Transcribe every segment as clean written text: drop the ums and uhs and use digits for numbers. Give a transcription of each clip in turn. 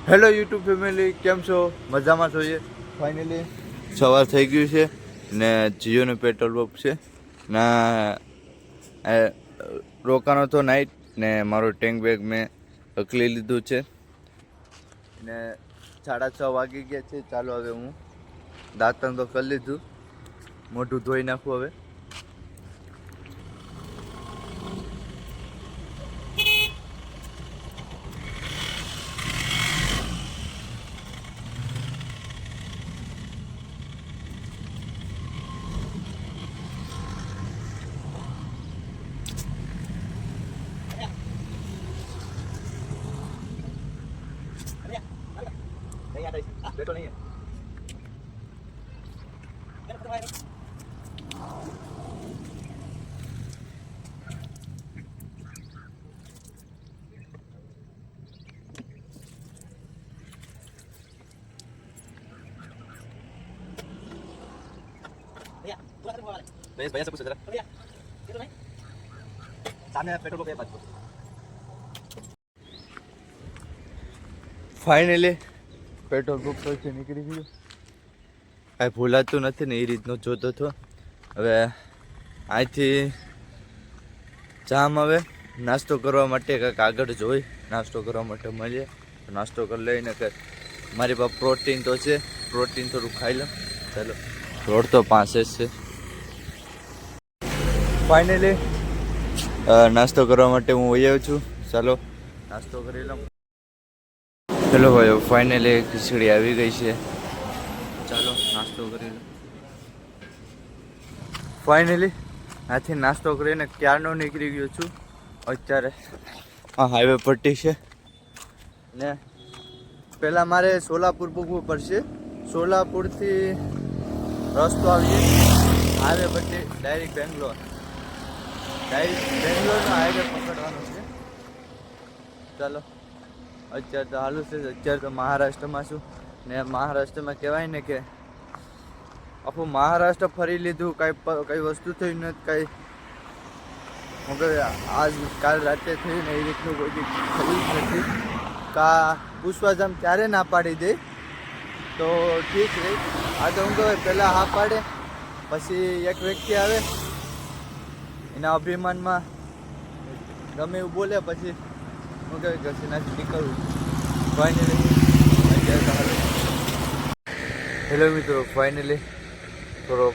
Hello YouTube family, કેમ છો? મજામાં જોઈએ. ફાઇનલી સવાર થઈ ગયું છે ને જીઓનું પેટ્રોલ પંપ છે ના રોકાણો તો નાઇટ ને મારું ટેન્ક બેગ મેં અકલી લીધું છે ને 6:30 વાગી ગયા છે. ચાલો હવે હું દાંતણ તો કરી લીધું, મોઢું ધોઈ નાખું હવે. બેઠો નહીં भैया से पूछ जरा भैया ये तो नहीं सामने पेट्रोल पंप है बात ફાઇનલી પેટ્રોલ પંપ પરથી નીકળી ગયું. કાંઈ ભૂલાતું નથી ને એ રીતનો જોતો હતો. હવે અહીંથી જામ હવે નાસ્તો કરવા માટે કંઈક આગળ જોઈ નાસ્તો કરવા માટે મળીએ. નાસ્તો કરી લઈને કંઈક મારી પાસે પ્રોટીન તો છે, પ્રોટીન થોડું ખાઈ લઉં. ચાલો, રોડ તો પાસે જ છે. ફાઇનલી નાસ્તો કરવા માટે હું આવ્યો છું. ચાલો નાસ્તો કરી લઉં. ચલો ભાઈઓ, ફાઇનલી ખીચડી આવી ગઈ છે. ચાલો નાસ્તો કરી લઉં. ફાઇનલી આથી નાસ્તો કરીને ક્યારનો નીકળી ગયો છું. અત્યારે આ હાઈવે પટ્ટી છે ને પહેલાં મારે સોલાપુર પૂગવું પડશે. સોલાપુરથી રસ્તો આવીએ હાઈવે પટ્ટી ડાયરેક્ટ બેંગ્લોર. બેંગ્લોરનો હાઈવે પકડવાનો છે. ચાલો અત્યારે તો હાલું છે. અત્યારે તો મહારાષ્ટ્રમાં છું ને મહારાષ્ટ્રમાં કહેવાય ને કે આખું મહારાષ્ટ્ર ફરી લીધું. કઈ વસ્તુ થઈ નથી, કાંઈ હું કહે આજ કાલ રાતે થયું ને એ રીતનું કોઈ થયું જ નથી. પૂછવા જામ ત્યારે ના પાડી દે તો ઠીક રહે. આ તો હું કહે પહેલાં હા પાડે, પછી એક વ્યક્તિ આવે એના અભિમાનમાં ગમે એવું બોલે, પછી હું કહે ઘસી નાખી નીકળવું. ફાઇનલી હેલો મિત્રો, ફાઇનલી થોડો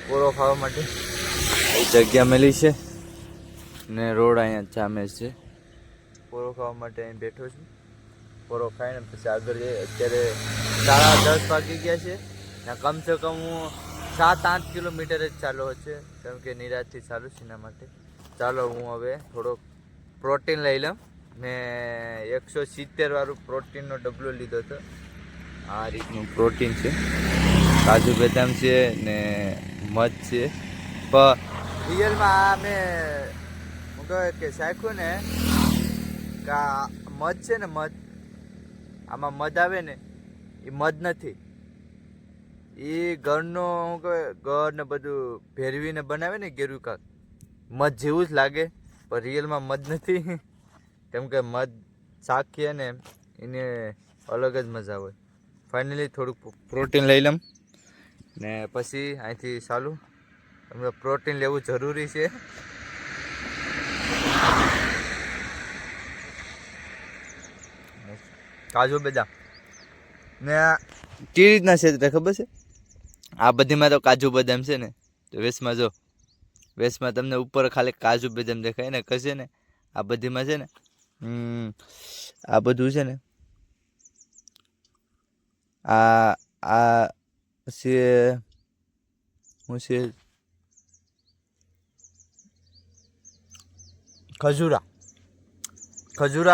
પોરો ખાવા માટે જગ્યા મળી છે ને રોડ અહીંયા જામે છે. પોરો ખાવા માટે અહીં બેઠો છું. પોરો ખાઈને પછી આગળ જઈએ. અત્યારે 10:30 વાગી ગયા છે ને કમસે કમ હું 7-8 કિલોમીટર જ ચાલો છે, કેમ કે નિરાશથી ચાલુ છે એના માટે. ચાલો હું હવે થોડોક પ્રોટીન લઈ લઉં ને 170 વાળું પ્રોટીનનો ડબલો લીધો હતો. આ રીતનું પ્રોટીન છે, કાજુ બદામ છે ને મધ છે. પણ રિયલમાં આ મેં હું કહે કે શાખ્યું ને કે મધ છે ને મધ, આમાં મધ આવે ને એ મધ નથી. એ ઘરનો હું કહે ઘર ને બધું ભેરવીને બનાવે ને ગેરું કાક મધ જેવું જ લાગે, પણ રિયલમાં મધ નથી. કેમ કે મધ શાકીએ ને એને અલગ જ મજા હોય. ફાઇનલી થોડુંક પ્રોટીન લઈ લઉં ને પછી અહીંથી ચાલું. કેમ કે પ્રોટીન લેવું જરૂરી છે. કાજુ બદામ ને કેવી રીતના છે તને ખબર છે? આ બધીમાં તો કાજુ બદામ છે ને, તો વેસ્ટમાં જો વેસ્ટમાં તમને ઉપર ખાલી કાજુ બદામ દેખાય ને, કશે ને આ બધીમાં છે ને આ બધું છે ને આ છે હું છે ખજૂરા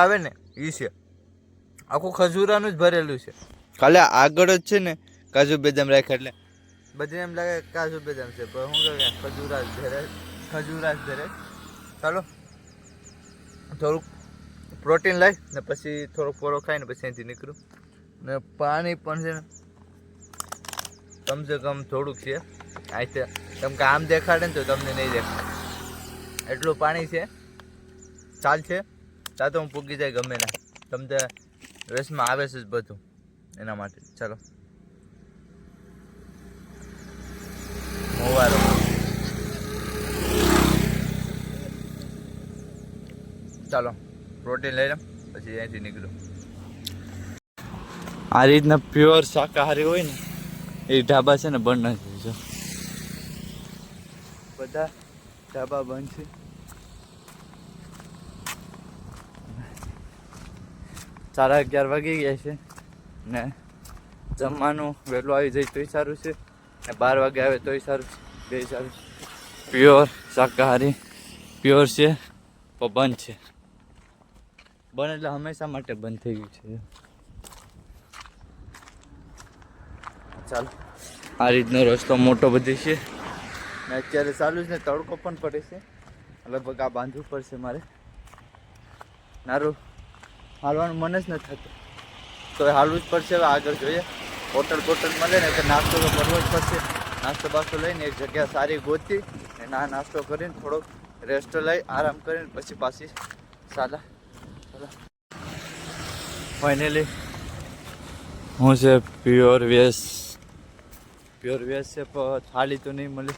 આવે ને એ છે. આખું ખજૂરાનું જ ભરેલું છે. ખાલી આગળ જ છે ને કાજુ બદામ રાખે એટલે બધી એમ લાગે કાજુ બદામ છે, પણ હું કહે ખજૂરા જ ધરે. ચાલો થોડુંક પ્રોટીન લઈ ને પછી થોડોક પોરો ખાઈને પછી અહીંથી નીકળું. ને પાણી પણ છે ને કમસે કમ થોડુંક છે અહીંથી, કેમ કે આમ દેખાડે ને તો તમને નહીં દેખાડે એટલું પાણી છે. ચાલ છે તા તો હું પૂગી જાય ગમે ના. રેસમાં આવે છે જ બધું એના માટે. ચાલો મોવારો ચાલો પ્રોટીન લઈ લઉં પછી અહીંથી નીકળું. આ રીતના પ્યોર શાકાહારી હોય ને એ ઢાબા છે ને બંધ નથી છે. બધા ઢાબા બંધ છે. 11:30 વાગી ગયા છે ને જમવાનું વહેલું આવી જાય તોય સારું છે ને 12 વાગે આવે તોય સારું છે. બે સારું. પ્યોર શાકાહારી પ્યોર છે પણ બંધ છે. બંધ એટલે હંમેશા માટે બંધ થઈ ગયું છે. ચાલો આ રીતનો રસ્તો મોટો બધી છે ને અત્યારે ચાલુ છે ને તડકો પણ પડે છે. લગભગ આ બાંધવું પડશે મારે. નારું હાલવાનું મન જ નથી થતું તો હાલવું જ પડશે. હવે આગળ જોઈએ. હોટલ મળે ને તો નાસ્તો તો કરવો જ પડશે. નાસ્તો બાસ્તો લઈને એક જગ્યા સારી ગોતી ને નાસ્તો કરીને થોડોક રેસ્ટ લઈ આરામ કરીને પછી પાછી ચાલો ફાઇનલી હું છે પ્યોર વેજ છે પણ થાળી તો નહીં મળે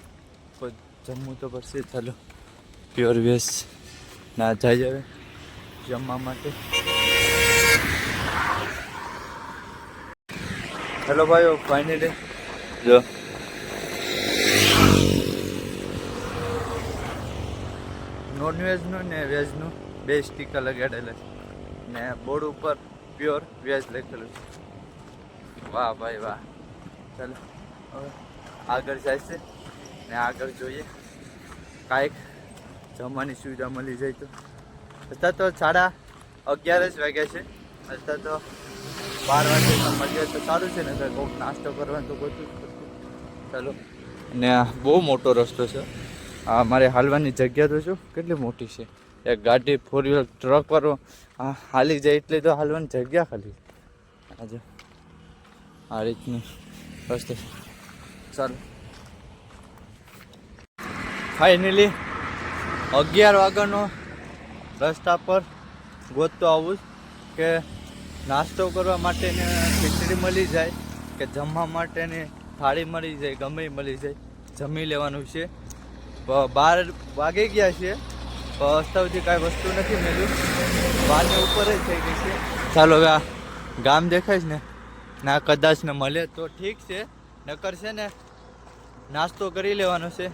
પણ જમવું તો પડશે. ચાલો પ્યોર વેજ ના જાય હવે જમવા માટે. હેલો ભાઈઓ ફાઇનલી જો નોનવેજનું ને વેજનું બે સ્ટીકર લગાડેલા છે ને બોર્ડ ઉપર પ્યોર વેજ લખેલું છે. વાહ ભાઈ વાહ. ચાલો હવે આગળ જાય છે ને આગળ જોઈએ કાંઈક જમવાની સુવિધા મળી જાય તો. અત્યારે તો 11:30 જ વાગ્યા છે. અત્યારે તો 12 વાગે મળી જાય તો સારું છે ને. કોઈક નાસ્તો કરવાનો તો ગોતું જ પડતું. ચાલો ને બહુ મોટો રસ્તો છે. આ મારે હાલવાની જગ્યા તો શું કેટલી મોટી છે. એક ગાડી 4 વ્હીલર ટ્રક વાળો હાલી જાય એટલે તો હાલવાની જગ્યા ખાલી. આજે આ રીતનું રસ્તો. ચાલો ફાઇનલી 11 વાગ્યાનો રસ્તા પર ગોતતો આવું કે નાસ્તો કરવા માટેની ખીચડી મળી જાય કે જમવા માટેની થાળી મળી જાય, ગમે મળી જાય, જમી લેવાનું છે. 12 વાગી ગયા છે પણ હજી કાંઈ વસ્તુ નથી મળ્યું. 12 ઉપર જ થઈ ગઈ છે. ચાલો હવે આ ગામ દેખાય ને ના કદાચ ને મળે તો ઠીક છે, નકર છે ને નાસ્તો કરી લેવાનો છે.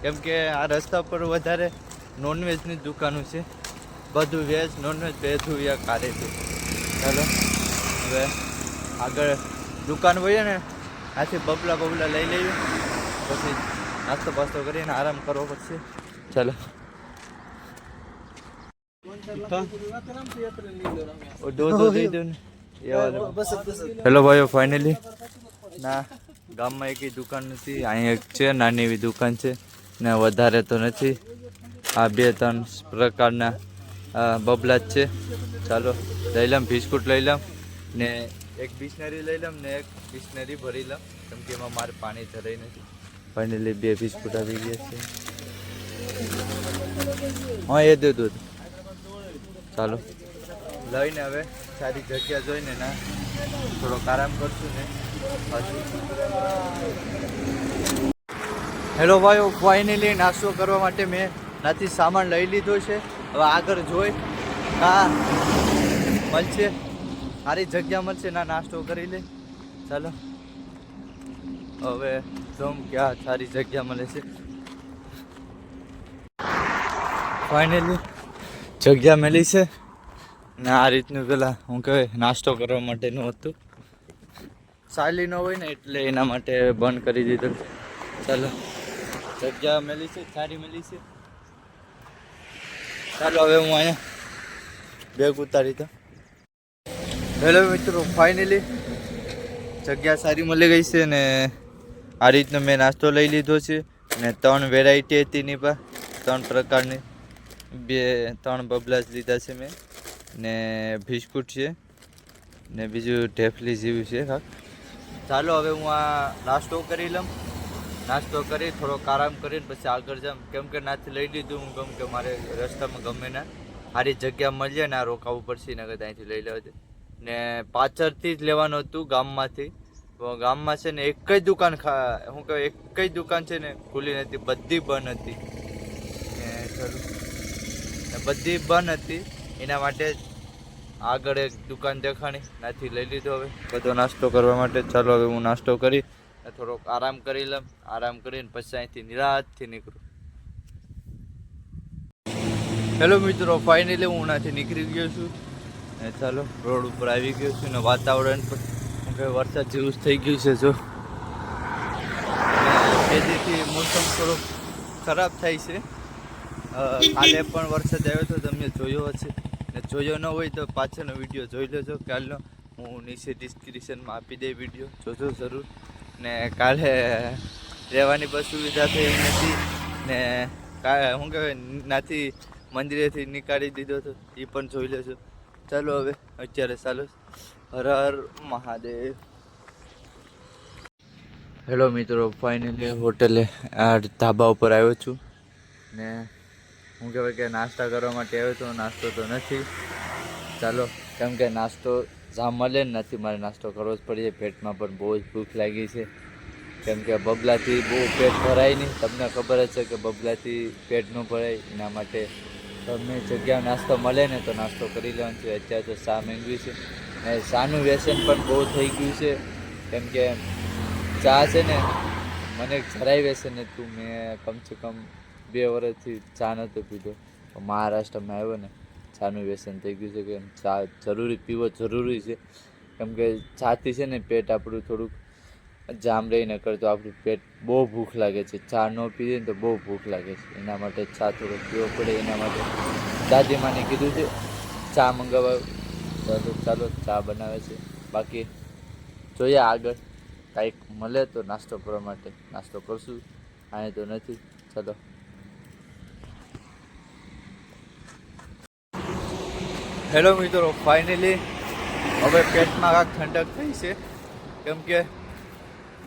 કેમ કે આ રસ્તા પર વધારે નોનવેજની દુકાનો છે. બધું વેજ નોનવેજ બેઠું યા કાઢે છે. ચાલો હવે આગળ દુકાન હોય ને આથી બબલા લઈ લઈએ પછી નાસ્તો બાસ્તો કરીને આરામ કરવો પડશે. ચાલો હેલો ભાઈઓ ફાઇનલી ના ગામમાં એક દુકાન નથી. અહીં એક છે નાની એવી દુકાન છે ને વધારે તો નથી. આ 2-3 પ્રકારના બબલા જ છે. ચાલો લઈ લઉં બિસ્કુટ લઈ લઉં ને એક બિસ્લરી લઈ લઉં ને એક બિસ્લરી ભરી લઉં કેમ કે એમાં મારે પાણી ધરાઈ નથી. ફાઇનલી 2 બિસ્કુટ આવી ગયા છે. હા એ દે દૂધ. ચાલો લઈને હવે સારી જગ્યા જોઈને ના થોડોક આરામ કરશું ને પાછું. હેલો ભાઈઓ ફાઇનલી નાસ્તો કરવા માટે મેં નાથી સામાન લઈ લીધો છે. હવે આગળ જોઈ હા મળશે સારી જગ્યા મળશે ના નાસ્તો કરી લે. ચાલો હવે જોમ ક્યાં સારી જગ્યા મળે છે. ફાઇનલી જગ્યા મળી છે ને આ રીતનું પેલા હું કહેવાય નાસ્તો કરવા માટેનું હતું. સાલી ન હોય ને એટલે એના માટે બંધ કરી દીધું. ચાલો જગ્યા મળી છે, સારી મળી છે. ચાલો હવે હું અહીંયા બેગ ઉતારી દઉં. હેલો મિત્રો ફાઇનલી જગ્યા સારી મળી ગઈ છે ને આ રીતનો મેં નાસ્તો લઈ લીધો છે ને 3 વેરાયટી હતી એની પર 3 પ્રકારની 2-3 બબલા જ લીધા છે મેં ને બિસ્કુટ છે ને બીજું ઢેફલી જેવું છે કાંક. ચાલો હવે હું આ નાસ્તો કરી લઉં. નાસ્તો કરી થોડોક આરામ કરીને પછી આગળ જામ કેમ કે નાથી લઈ લીધું હું કેમ કે મારે રસ્તામાં ગમે ના સારી જગ્યા મળી જાય ને આ રોકાવું પડશે ને અહીંથી લઈ લેવા દે ને પાછળથી જ લેવાનું હતું ગામમાંથી. તો ગામમાં છે ને એક જ દુકાન હું કહું એક જ દુકાન છે ને ખુલ્લી નથી, બધી બંધ હતી. ને બધી બંધ હતી એના માટે આગળ એક દુકાન દેખાણી, ત્યાંથી લઈ લીધો. હવે બધો નાસ્તો કરવા માટે. ચાલો હવે હું નાસ્તો કરી થોડોક આરામ કરી લઉં. આરામ કરીને પછી અહીંથી નિરાંતથી નીકળું. હેલો મિત્રો, ફાઇનલી હું ત્યાંથી નીકળી ગયો છું. ચાલો રોડ ઉપર આવી ગયો છું ને વાતાવરણ પણ કે વરસાદ જેવું જ થઈ ગયું છે. જો ખેતીથી મોસમ થોડો ખરાબ થાય છે. કાલે પણ વરસાદ આવ્યો હતો, તમે જોયો હશે. ને જોયો ન હોય તો પાછળનો વિડીયો જોઈ લેજો કાલનો. હું નીચે ડિસ્ક્રિપ્શનમાં આપી દઈ, વિડીયો જોજો જરૂર. ને કાલે રહેવાની પણ સુવિધા થઈ નથી ને શું કહેવાય નાથી મંદિરેથી નીકાળી દીધો હતો, એ પણ જોઈ લેજો. ચાલો હવે અત્યારે ચાલો. હર હર મહાદેવ. હેલો મિત્રો, ફાઇનલી હોટલે આ ધાબા ઉપર આવ્યો છું ને શું કહેવાય કે નાસ્તા કરવા માટે આવ્યો હતો. નાસ્તો તો નથી. ચાલો, કેમ કે નાસ્તો જ્યાં મળે ને નથી, મારે નાસ્તો કરવો જ પડી જાય. પેટમાં પણ બહુ જ ભૂખ લાગી છે, કેમ કે બબલાથી બહુ પેટ ભરાય નહીં. તમને ખબર જ છે કે બબલાથી પેટ ન ભરાય, એના માટે તમને જગ્યા નાસ્તો મળે ને તો નાસ્તો કરી લેવાનો છે. અત્યારે તો ચા માંગવી છે ને ચાનું વ્યસન પણ બહુ થઈ ગયું છે, કેમ કે ચા છે ને મને જરાય વ્યસન હતું. મેં કમસે કમ 2 વર્ષથી ચા નહોતો પીધો. મહારાષ્ટ્રમાં આવ્યો ને ચાનું વ્યસન થઈ ગયું છે, કે ચા જરૂરી પીવો જરૂરી છે. કેમ કે ચાથી છે ને પેટ આપણું થોડુંક જામ રહીને કરતો આપણું પેટ બહુ ભૂખ લાગે છે. ચા ન પીએ ને તો બહુ ભૂખ લાગે છે, એના માટે ચા થોડો પીવો પડે. એના માટે દાદીમાને કીધું છે ચા મંગાવવા. ચાલો ચા બનાવે છે. બાકી જોઈએ આગળ કાંઈક મળે તો નાસ્તો કરવા માટે નાસ્તો કરશું. અહીં તો નથી. ચાલો. હેલો મિત્રો, ફાઇનલી હવે પેટમાં કાંઈક ઠંડક થઈ છે, કેમ કે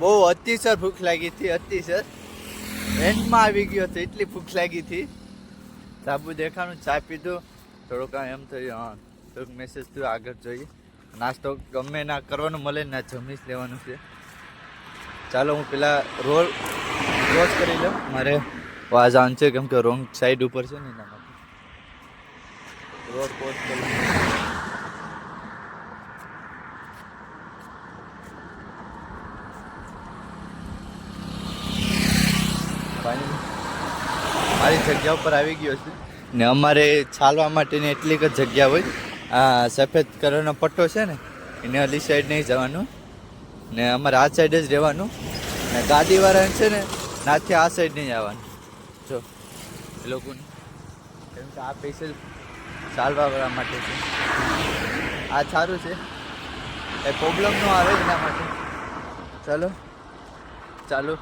બહુ અતિશય ભૂખ લાગી હતી. અતિશય એન્ડમાં આવી ગયો હતો, એટલી ભૂખ લાગી હતી. સાબુ દેખાનું, ચા પીધું, થોડુંક એમ થયું હા થોડુંક મેસેજ થયું આગળ જોઈએ. નાસ્તો ગમે ના કરવાનું મળે ના જમી જ લેવાનું છે. ચાલો હું પેલા રોડ ક્રોસ કરી લઉં, મારે વાજાન છે, કેમ કે રોંગ સાઈડ ઉપર છે ને એના માટે રોડ ક્રોસ કરી લઉં. મારી જગ્યા ઉપર આવી ગયો છે ને અમારે ચાલવા માટેની એટલી જ જગ્યા હોય. આ સફેદ કલરનો પટ્ટો છે ને એને અલી સાઈડ નહીં જવાનું ને અમારે આ સાઈડ જ રહેવાનું. ને ગાડીવાળાને છે ને નાથી આ સાઈડ નહીં આવવાનું. જો એ લોકોને, કેમ કે આ સ્પેશિયલ ચાલવાવાળા માટે છે. આ સારું છે, એ પ્રોબ્લેમ ન આવે એના માટે. ચાલો ચાલો.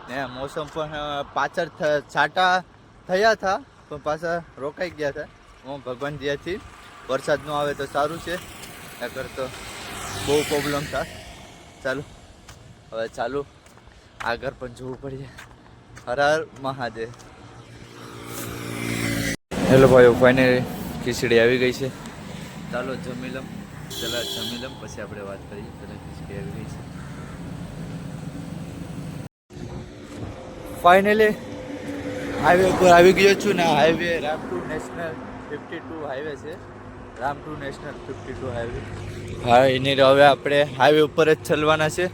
ને મોસમ પણ પાછળ છાંટા થયા હતા પણ પાછા રોકાઈ ગયા હતા. હું ભગવાન દયાથી વરસાદ ન આવે તો સારું છે, નકર તો બહુ પ્રોબ્લેમ થાય. ચાલો હવે ચાલુ આગળ પણ જોવું પડે. હર હર મહાદેવ. હેલો ભાઈઓ, ફાઇનલી ખીચડી આવી ગઈ છે. ચાલો જમી લઉં. પહેલાં જમી લઉં પછી આપણે વાત કરીએ. પહેલાં ખીચડી આવી ગઈ છે. ફાઇનલી હાઈવે ઉપર આવી ગયો છું ને. હાઈવે રામટુ નેશનલ 52 હાઈવે છે. રામટુ નેશનલ 52 હાઈવે. હા, એની હવે આપણે હાઈવે ઉપર જ ચલવાના છે.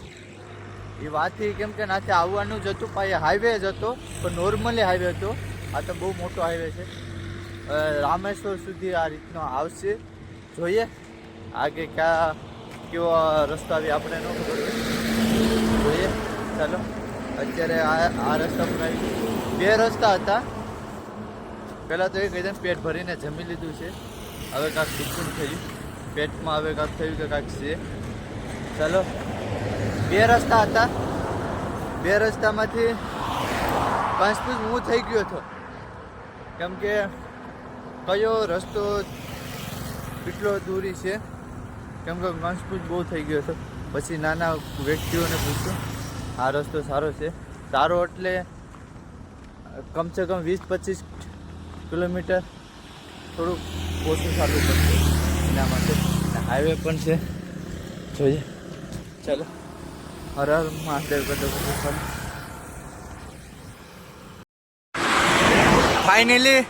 એ વાતથી કેમ કે નાથી આવવાનું જ હતું, પણ હાઈવે જ હતો પણ નોર્મલી હાઈવે હતો. આ તો બહુ મોટો હાઈવે છે. રામેશ્વર સુધી આ રીતનો આવશે. જોઈએ આગે ક્યાં કેવો રસ્તો આવી આપણે ન ખબર જોઈએ. ચાલો અત્યારે આ રસ્તા પર આવી. 2 રસ્તા હતા. પહેલાં તો એ કહી દે પેટ ભરીને જમી લીધું છે. હવે કાંઈક સુકૂન થયું પેટમાં, હવે કાંઈક થયું કે કાંઈક છે. ચાલો 2 રસ્તા હતા. 2 રસ્તામાંથી કન્ફ્યુઝ હું થઈ ગયો હતો, કેમ કે કયો રસ્તો કેટલો દૂરી છે, કેમ કે કન્ફ્યુઝ બહુ થઈ ગયો હતો. પછી નાના વ્યક્તિઓને પૂછ્યું આ રસ્તો સારો છે. સારો એટલે કમસે કમ 20-25 કિલોમીટર થોડુંક ઓછું ચાલવું પડશે એના માટે. હાઈવે પણ છે, જોઈએ. ચાલો, હર હર મહાદેવ કરતો ચાલો. ફાઇનલી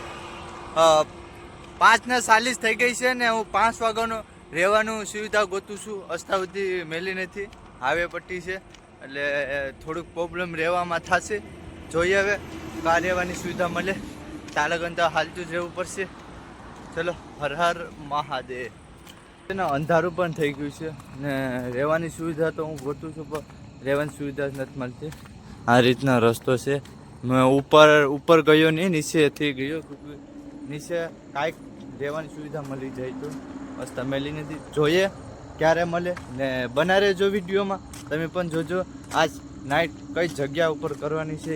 5:40 થઈ ગઈ છે ને હું 5 વાગ્યાનો રહેવાનું સુવિધા ગોતું છું. અસ્તાવધી મેલી નથી, હાઈવે પટ્ટી છે એટલે થોડુંક પ્રોબ્લેમ રહેવામાં થશે. જોઈએ હવે કા રહેવાની સુવિધા મળે. તાલગન તો હાલતું જ રહેવું પડશે. ચલો, હર હર મહાદેવ. અંધારું પણ થઈ ગયું છે ને રહેવાની સુવિધા તો હું ગોતું છું પણ રહેવાની સુવિધા જ નથી મળતી. આ રીતના રસ્તો છે. મેં ઉપર ગયો નહીં, નીચેથી ગયો. નીચે કાંઈક રહેવાની સુવિધા મળી જાય તો રસ્તા મેલી નથી. જોઈએ ક્યારે મળે ને બના રહેજો વિડીયોમાં. તમે પણ જોજો આજ નાઇટ કઈ જગ્યા ઉપર કરવાની છે.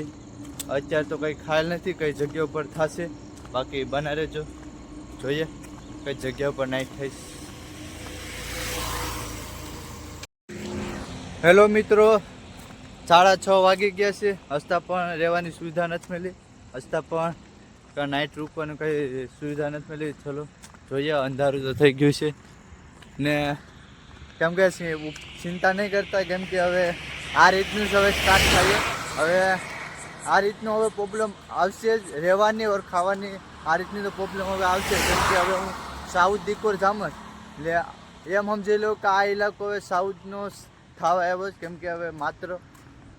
અત્યારે તો કંઈ ખ્યાલ નથી કઈ જગ્યા ઉપર થશે. બાકી બના રહેજો, જોઈએ કઈ જગ્યા ઉપર નાઇટ થઈશ. હેલો મિત્રો, 6:30 વાગી ગયા છે. હસતા પણ રહેવાની સુવિધા નથી મળી. હસતા પણ નાઇટ રૂકવાની કંઈ સુવિધા નથી મળી. ચલો જોઈએ, અંધારું તો થઈ ગયું છે ને કેમ કે ચિંતા નહીં કરતા, કેમ કે હવે આ રીતનું જ હવે સ્ટાર્ટ થાય. હવે આ રીતનો હવે પ્રોબ્લેમ આવશે જ, રહેવાની ઓર ખાવાની આ રીતની તો પ્રોબ્લેમ હવે આવશે. કેમ કે હવે હું સાઉથ દીકોર જામ જ એટલે એમ સમજી લો કે આ ઇલાકો હવે સાઉથનો થવા આવ્યો જ. કેમ કે હવે માત્ર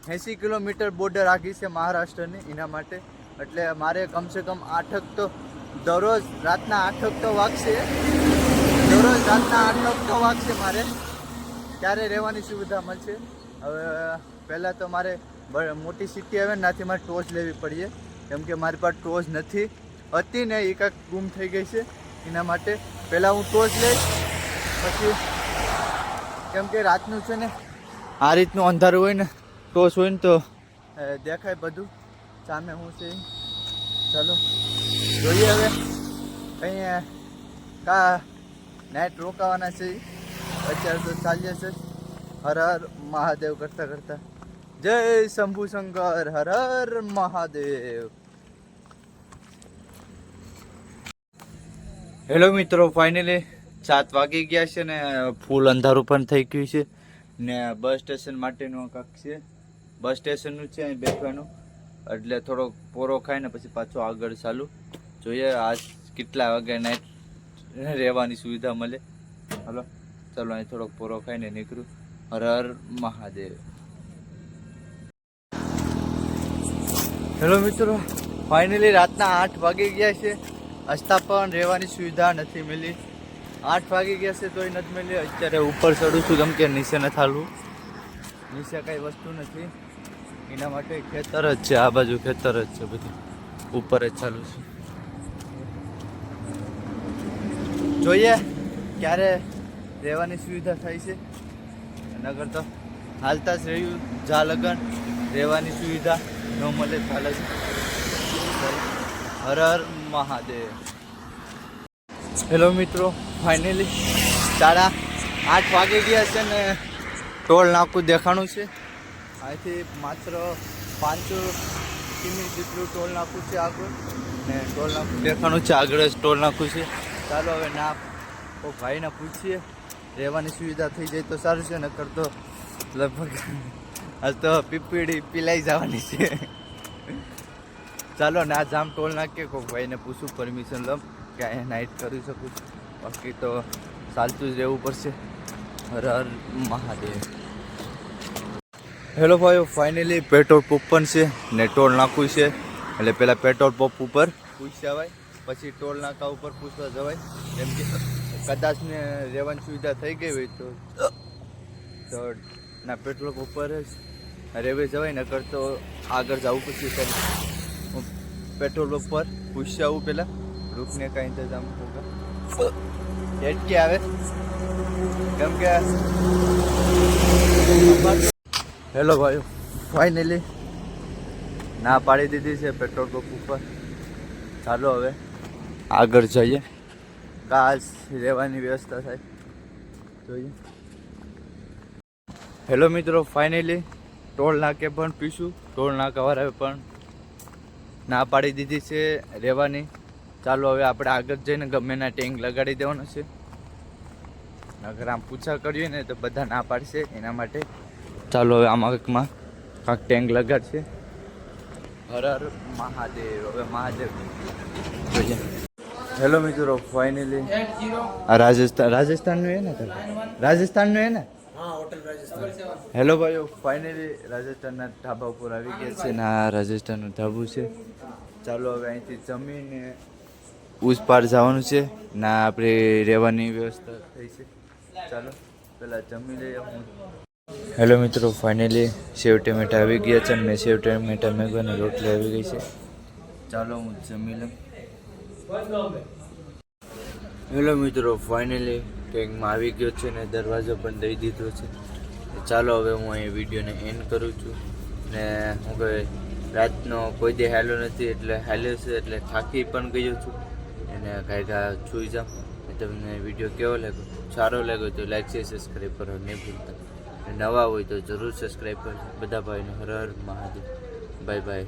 80 કિલોમીટર બોર્ડર આખી છે મહારાષ્ટ્રની, એના માટે એટલે મારે કમસે કમ 8 તો દરરોજ રાતના 8 તો વાગશે. દરરોજ રાતના 8 તો વાગશે. મારે ક્યારે રહેવાની સુવિધા મળશે? હવે પહેલાં તો મારે મોટી સિટી આવે ને ત્યાંથી મારે ટોચ લેવી પડીએ. કેમ કે મારી પાસે ટોચ નથી હતી ને એ કાંઈક ગુમ થઈ ગઈ છે. એના માટે પહેલાં હું ટોચ લઈશ, પછી કેમ કે રાતનું છે ને આ રીતનું અંધારું હોય ને, ટોચ હોય ને તો દેખાય બધું સામે હું છે. ચાલો જોઈએ હવે કંઈ કા નાઇટ રોકાવાના છે. અત્યારે તો ચાલીએ છે હર હર મહાદેવ કરતા કરતા. જય શંભુ શંકર, હર હર મહાદેવ. હેલો મિત્રો, ફાઇનલી 7 વાગી ગયા છે ને ફૂલ અંધારું પણ થઈ ગયું છે ને બસ સ્ટેશન માટેનું કાંક છે. બસ સ્ટેશનનું છે અહીં બેસવાનું, એટલે થોડોક પોરો ખાઈને પછી પાછો આગળ ચાલુ. જોઈએ આજ કેટલા વાગે નાઇટ રહેવાની સુવિધા મળે. હલો ચાલો, અહીં થોડોક પોરો ખાઈને નીકળું. હર હર મહાદેવ. હેલો મિત્રો, ફાઇનલી રાતના 8 વાગી ગયા છે. હસતા પણ રહેવાની સુવિધા નથી મળી. 8 વાગી ગયા છે તોય નથી મળી. અત્યારે ઉપર ચડું છું કેમ કે નીચે નથી હાલવું. નીચે કાંઈ વસ્તુ નથી, એના માટે ખેતર જ છે. આ બાજુ ખેતર જ છે બધું, ઉપર જ ચાલુ છે. જોઈએ ક્યારે રહેવાની સુવિધા થાય છે. નગર તો હાલતા જ રહ્યું જા લગન રહેવાની સુવિધા ન મળે ચાલે છે. હર હર મહાદેવ. હેલો મિત્રો, ફાઇનલી 8:30 વાગી ગયા છે ને ટોલ નાકું દેખાણું છે. અહીંથી માત્ર 5 કિમી જેટલું ટોલ નાકું છે આગળ ને ટોલ નાકું દેખાણું છે. આગળ જ ટોલ નાકું છે. ચાલો હવે ના ભાઈને પૂછીએ, રહેવાની સુવિધા થઈ જાય તો સારું છે. નકર તો લગભગ આજ તો પીપીડી પીલાઈ જવાની છે. ચાલો ના જામ ટોલ નાખીએ, કોઈ ભાઈને પૂછું પરમિશન લઉં કે અહીંયા નાઇટ કરી શકું છું. બાકી તો ચાલતું જ રહેવું પડશે. હર હર મહાદેવ. હેલો ભાઈઓ, ફાઇનલી પેટ્રોલ પંપ પણ છે ને ટોલ નાખવું છે. એટલે પહેલાં પેટ્રોલ પંપ ઉપર પૂછી જવાય, પછી ટોલ નાકા ઉપર પૂછવા જવાય. કેમ કે કદાચ ને રહેવાની સુવિધા થઈ ગઈ હોય તો ના પેટ્રોલ પંપ ઉપર જ રેવે જવાય. નકર તો આગળ જવું પડશે. પેટ્રોલ પંપ પર પૂછી આવું પહેલાં. રૂકને का इंतजाम होगा डेट क्या આવે કેમ કે હેલો ભાઈઓ, ફાઇનલી ના પાડી દીધી છે પેટ્રોલ પંપ ઉપર. ચાલો હવે આગળ જઈએ, કાશ રહેવાની વ્યવસ્થા થાય. જોઈએ. હેલો મિત્રો, ફાઇનલી ટોલ નાકે પણ પીશું. ટોલ નાકાવાળાએ પણ ના પાડી દીધી છે રહેવાની. ચાલો હવે આપણે આગળ જઈને ગમે ના ટેન્ક લગાડી દેવાનો છે. અગર આમ પૂછા કરીએ ને તો બધા ના પાડશે. એના માટે ચાલો હવે આમાં કાંક ટેન્ક લગાડશે. હર હર મહાદેવ. હવે મહાદેવ જોઈએ. હેલો મિત્રો, ફાઇનલી રાજસ્થાનનું હે ને? રાજસ્થાનનું હે ને? હેલો ભાઈઓ, ફાઇનલી રાજસ્થાનના ઢાબા ઉપર આવી ગયા છે ને આ રાજસ્થાનનું ઢાબું છે. ચાલો હવે અહીંથી જમીને ઉસ પાર જવાનું છે ના આપણે રહેવાની વ્યવસ્થા થઈ છે. ચાલો પહેલાં જમી લઈએ. હેલો મિત્રો, ફાઇનલી સેવ ટમેટા આવી ગયા છે ને સેવ ટમેટા મેગવાની રોટલી આવી ગઈ છે. ચાલો હું જમી લઉં. હેલો મિત્રો, ફાઇનલી ટેન્કમાં આવી ગયો છે ને દરવાજો પણ દઈ દીધો છે. ચાલો હવે હું અહીં વિડીયોને એન્ડ કરું છું ને હું કહે રાતનો કોઈ દે હાલ્યો નથી એટલે હાલ્યો છે એટલે થાકી પણ ગયો છું અને કાંઈ છૂઈ જાઉં. તમને વિડીયો કેવો લાગ્યો? સારો લાગ્યો તો લાઈક છે, સબસ્ક્રાઈબ કરો નહીં ભૂલતા. નવા હોય તો જરૂર સબસ્ક્રાઈબ કરજો. બધા ભાઈને હર હર મહાદેવ. Bye by.